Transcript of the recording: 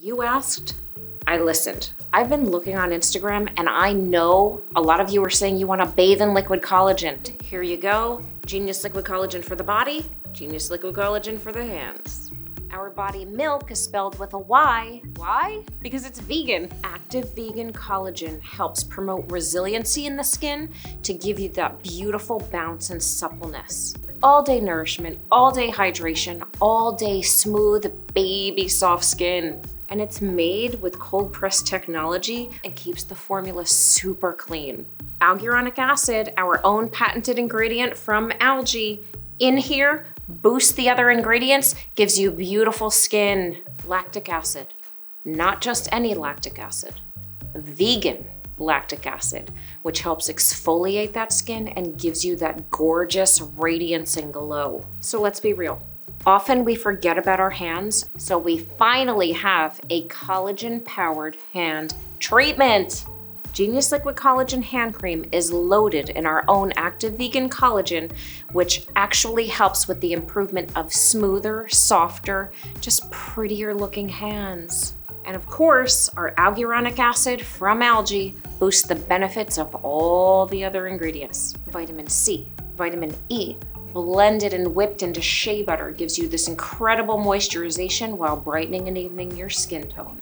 You asked, I listened. I've been looking on Instagram and I know a lot of you are saying you want to bathe in liquid collagen. Here you go. Genius Liquid Collagen for the body, Genius Liquid Collagen for the hands. Our body milk is spelled with a Y. Why? Because it's vegan. Active vegan collagen helps promote resiliency in the skin to give you that beautiful bounce and suppleness. All day nourishment, all day hydration, all day smooth, baby soft skin. And it's made with cold press technology and keeps the formula super clean. Alguronic acid, our own patented ingredient from algae, in here boosts the other ingredients, gives you beautiful skin. Lactic acid, not just any lactic acid, vegan lactic acid, which helps exfoliate that skin and gives you that gorgeous radiance and glow. So let's be real. Often we forget about our hands, so we finally have a collagen-powered hand treatment. Genius Liquid Collagen Hand Cream is loaded in our own active vegan collagen, which actually helps with the improvement of smoother, softer, just prettier looking hands. And of course, our Alguronic acid from algae boosts the benefits of all the other ingredients. Vitamin C, vitamin E, blended and whipped into shea butter gives you this incredible moisturization while brightening and evening your skin tone.